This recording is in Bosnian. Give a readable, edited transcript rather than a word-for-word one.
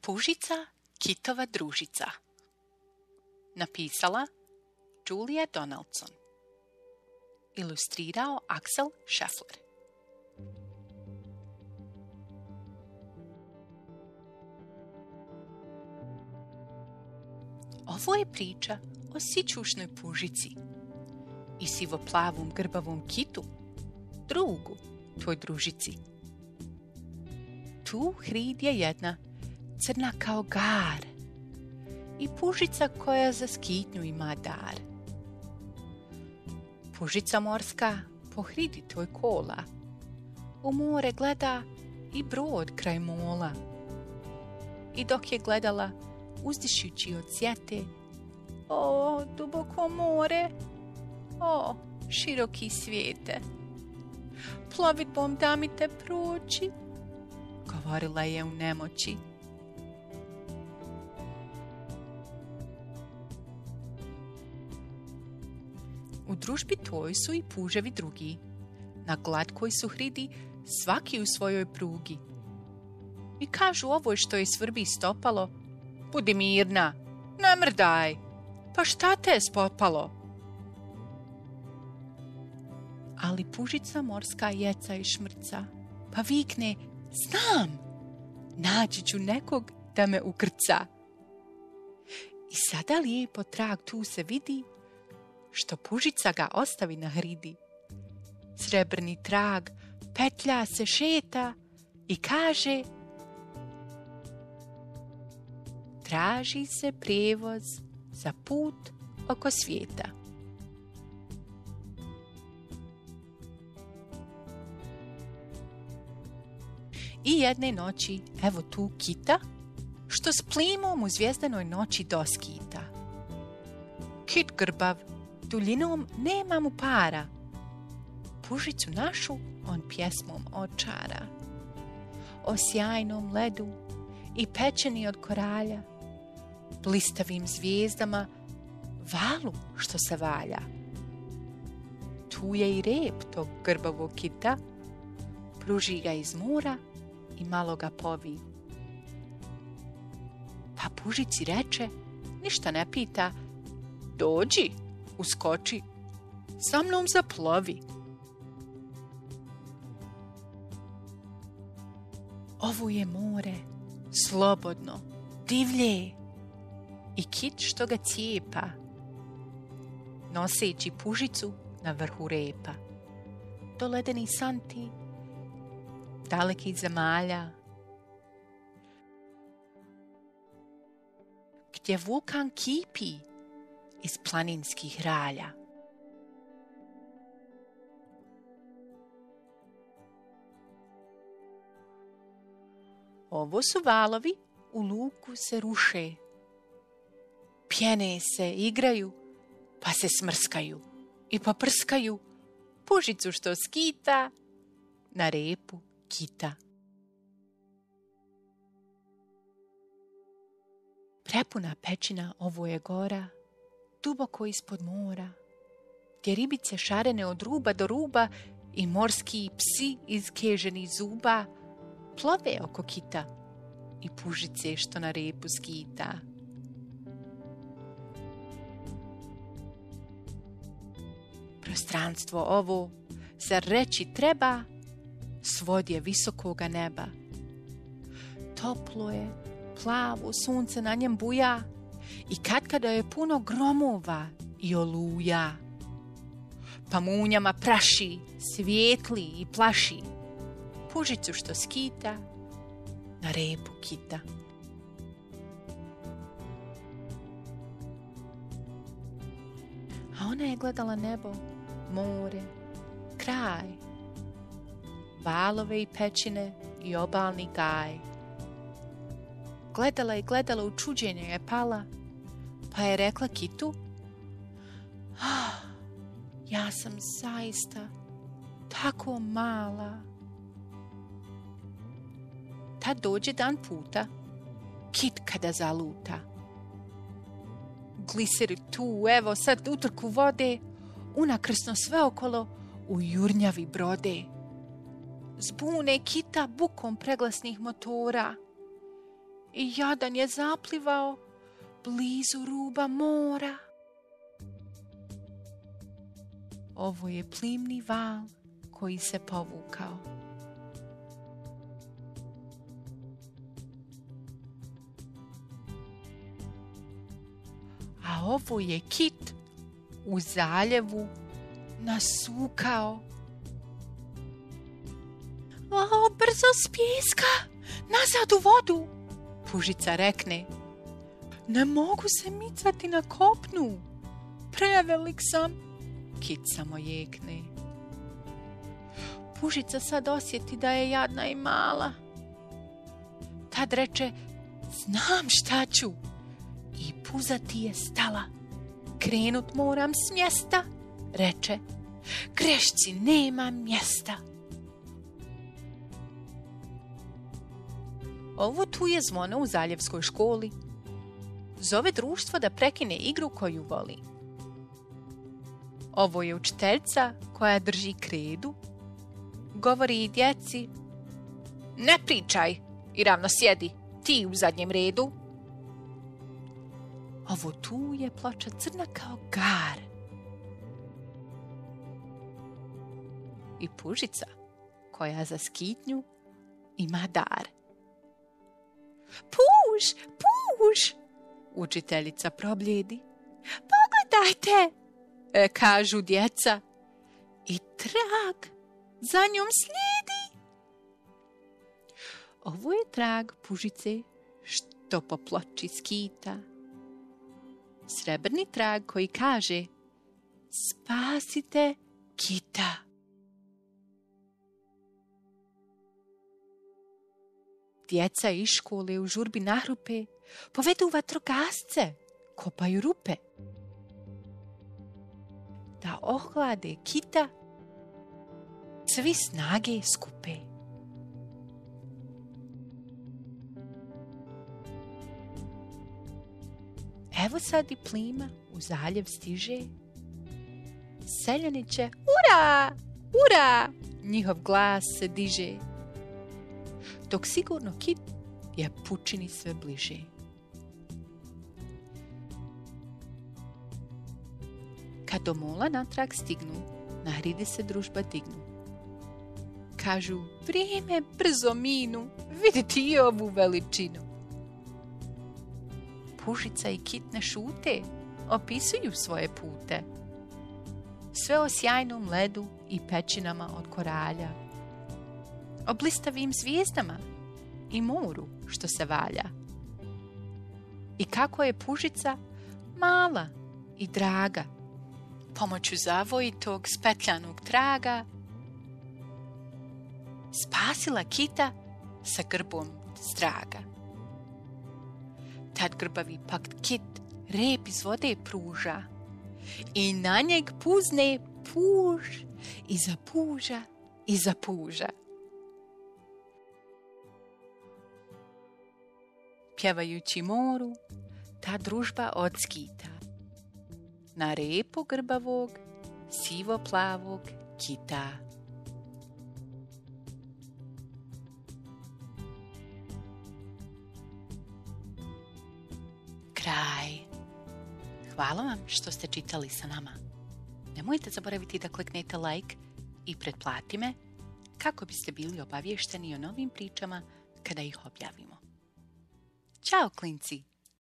Pužica, kitova družica. Napisala Julia Donaldson. Ilustrirao Axel Scheffler. Ovo je priča o sićušnoj pužici i sivoplavom grbavom kitu, drugu tvoj družici. Tu hrid je jedna, crna kao gar, i pužica koja za skitnju ima dar. Pužica morska po hridi tvoj kola, u more gleda i brod kraj mola. I dok je gledala, uzdišući od sjete, o, duboko more, o, široki svijete, plovidbom da mi te proći, govorila je u nemoći. U družbi tvoj su i puževi drugi, na glatkoj su hridi, svaki u svojoj prugi. I kažu ovoj što je svrbi stopalo, budi mirna, ne mrdaj, pa šta te je spopalo? Ali pužica morska jeca i šmrca, pa vikne, znam, naći ću nekog da me ukrca. I sada lijepo trag tu se vidi, što pužica ga ostavi na hridi. Srebrni trag petlja se šeta i kaže, traži se prijevoz za put oko svijeta. I jedne noći, evo tu kita, što s plimom u zvjezdanoj noći doskita. Kit grbav, duljinom nema mu para, pužicu našu on pjesmom očara. O sjajnom ledu i pečeni od koralja, blistavim zvijezdama, valu što se valja. Tu je i rep tog grbavog kita, pruži ga iz mora i malo ga povi. Pa pužici reče, ništa ne pita, dođi, uskoči, sa mnom zaplovi. Ovo je more, slobodno, divlje, i kit što ga cijepa, noseći pužicu na vrhu repa. Do ledeni santi, dalekih zemalja, gdje vulkan kipi iz planinskih ralja. Ovo su valovi, u luku se ruše, pjene se, igraju, pa se smrskaju i poprskaju pužicu što skita na repu kita. Prepuna pećina ovo je gora, duboko ispod mora, gdje ribice šarene od ruba do ruba i morski psi izkeženih zuba plove oko kita i pužice što na repu skita. Prostranstvo ovo, zar reći treba, svod je visokoga neba. Toplo je, plavo, sunce na njem buja i katkada je puno gromova i oluja. Pa munjama praši, svijetli i plaši pužicu što skita na repu kita. A ona je gledala nebo, more, kraj, valove i pećine i obalni gaj. Gledala i gledala, u čuđenje je pala, pa je rekla kitu, ja sam zaista tako mala. Tad dođe dan puta, kit kada zaluta. Gliseri tu, evo sad utrku vode, unakrsno sve okolo u jurnjavi brode. Zbune kita bukom preglasnih motora i jadan je zaplivao blizu ruba mora. Ovo je plimni val koji se povukao. A ovo je kit u zaljevu nasukao. O, brzo s pijeska, nazad u vodu, pužica rekne. Ne mogu se micati na kopnu, prevelik sam, kit samo jekne. Pužica sad osjeti da je jadna i mala. Tad reče, znam šta ću. I puzati je stala. Krenut moram s mjesta, reče, grešci nema mjesta. Ovo tu je zvono u zaljevskoj školi. Zove društvo da prekine igru koju voli. Ovo je učiteljica koja drži kredu. Govori i djeci, ne pričaj i ravno sjedi, ti u zadnjem redu. Ovo tu je ploča crna kao gar. I pužica koja za skitnju ima dar. Puž, puž, učiteljica probljedi. Pogledajte, kažu djeca. I trag za njom slijedi. Ovo je trag pužice što po ploči skita. Srebrni trag koji kaže spasite kita. Djeca iz škole u žurbi nahrupe, povedu vatrogasce, kopaju rupe. Da ohlade kita, svi snage skupe. Evo sad i plima u zaljev stiže. Seljani će, ura, ura, njihov glas se diže. Dok sigurno kit je pučini sve bliže. Kad do mola natrag stignu, na hridi se družba dignu. Kažu, vrijeme brzo minu, vidite i ovu veličinu. Pužica i kit ne šute, opisuju svoje pute. Sve o sjajnom ledu i pećinama od koralja. O blistavim zvijezdama i moru što se valja. I kako je pužica mala i draga. Pomoću zavojitog spetljanog traga spasila kita sa grbom straga. Tad grbavi pak kit rep iz vode pruža i na njeg puzne puž i zapuža i zapuža. Pjevajući moru, ta družba odskita na repu grbavog, sivo-plavog kita. Kraj. Hvala vam što ste čitali sa nama. Nemojte zaboraviti da kliknete like i pretplati me kako biste bili obavješteni o novim pričama kada ih objavimo. Ćao klinci!